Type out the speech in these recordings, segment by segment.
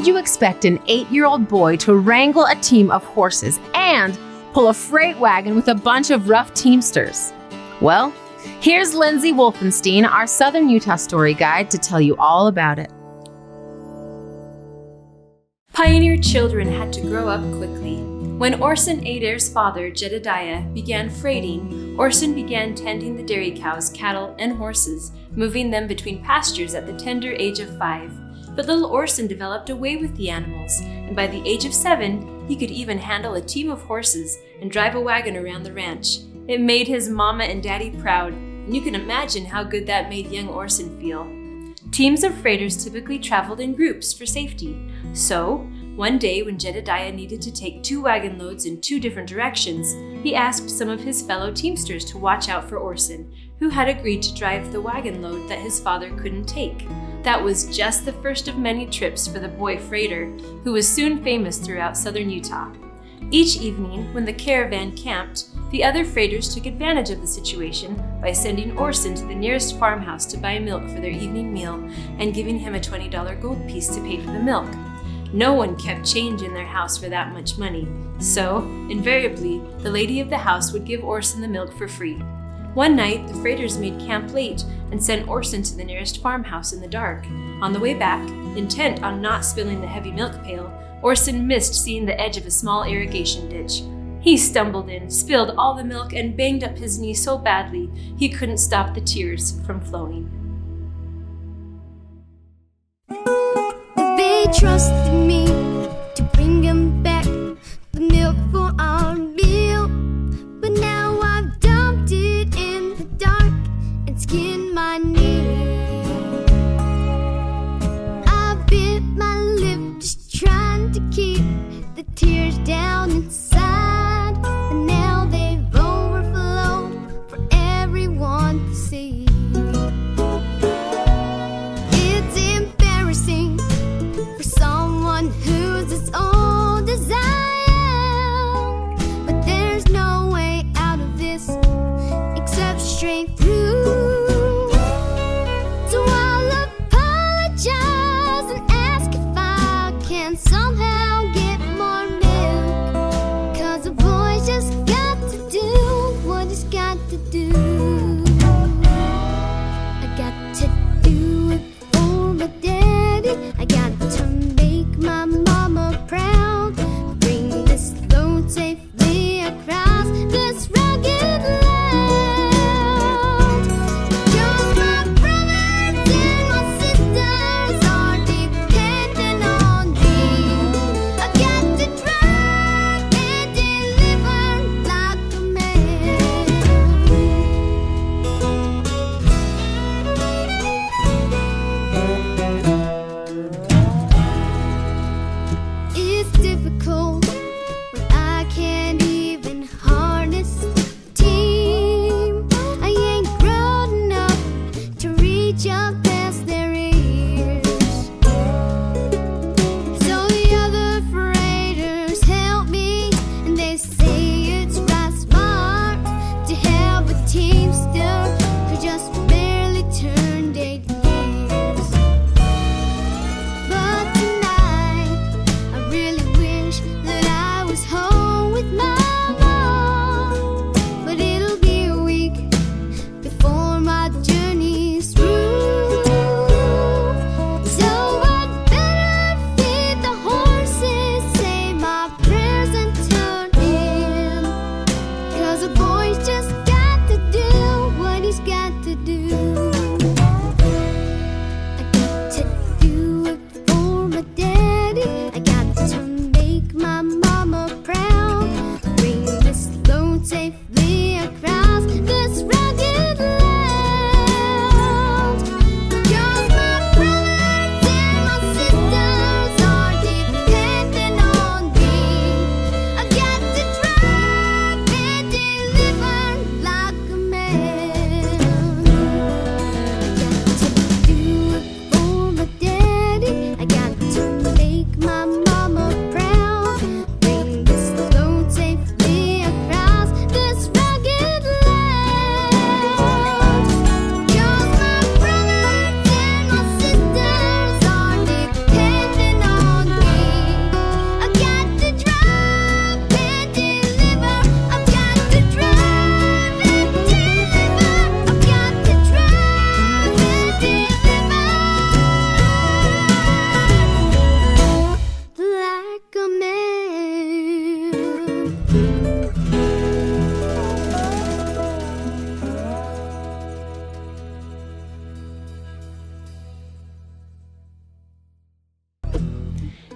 did you expect an 8-year-old boy to wrangle a team of horses and pull a freight wagon with a bunch of rough teamsters? Well, here's Lindsay Wolfenstein, our Southern Utah story guide, to tell you all about it. Pioneer children had to grow up quickly. When Orson Adair's father, Jedediah, began freighting, Orson began tending the dairy cows, cattle, and horses, moving them between pastures at the tender age of 5. But little Orson developed a way with the animals, and by the age of 7, he could even handle a team of horses and drive a wagon around the ranch. It made his mama and daddy proud, and you can imagine how good that made young Orson feel. Teams of freighters typically traveled in groups for safety. So, one day when Jedediah needed to take 2 wagon loads in 2 different directions, he asked some of his fellow teamsters to watch out for Orson, who had agreed to drive the wagon load that his father couldn't take. That was just the first of many trips for the boy freighter, who was soon famous throughout southern Utah. Each evening, when the caravan camped, the other freighters took advantage of the situation by sending Orson to the nearest farmhouse to buy milk for their evening meal and giving him a $20 gold piece to pay for the milk. No one kept change in their house for that much money, so, invariably, the lady of the house would give Orson the milk for free. One night, the freighters made camp late and sent Orson to the nearest farmhouse in the dark. On the way back, intent on not spilling the heavy milk pail, Orson missed seeing the edge of a small irrigation ditch. He stumbled in, spilled all the milk, and banged up his knee so badly he couldn't stop the tears from flowing. They trusted me to bring them back the milk for our meal, but now I've dumped it in the dark and skinned my knee. I bit my lip just trying to keep the tears down inside, but now they've overflowed for everyone to see. It's embarrassing for someone who's as old as I am, but there's no way out of this except straight through. So I'll apologize and ask if I can somehow get more milk, 'cause a boy's just got to do what he's got to do.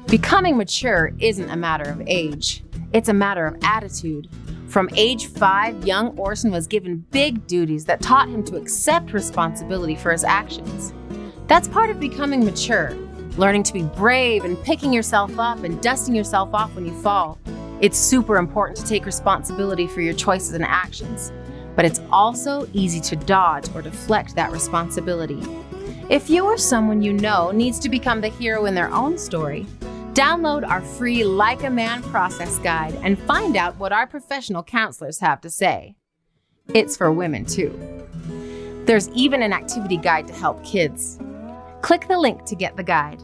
Becoming mature isn't a matter of age. It's a matter of attitude. From age 5, young Orson was given big duties that taught him to accept responsibility for his actions. That's part of becoming mature, learning to be brave and picking yourself up and dusting yourself off when you fall. It's super important to take responsibility for your choices and actions, but it's also easy to dodge or deflect that responsibility. If you or someone you know needs to become the hero in their own story, download our free Like a Man process guide and find out what our professional counselors have to say. It's for women too. There's even an activity guide to help kids. Click the link to get the guide.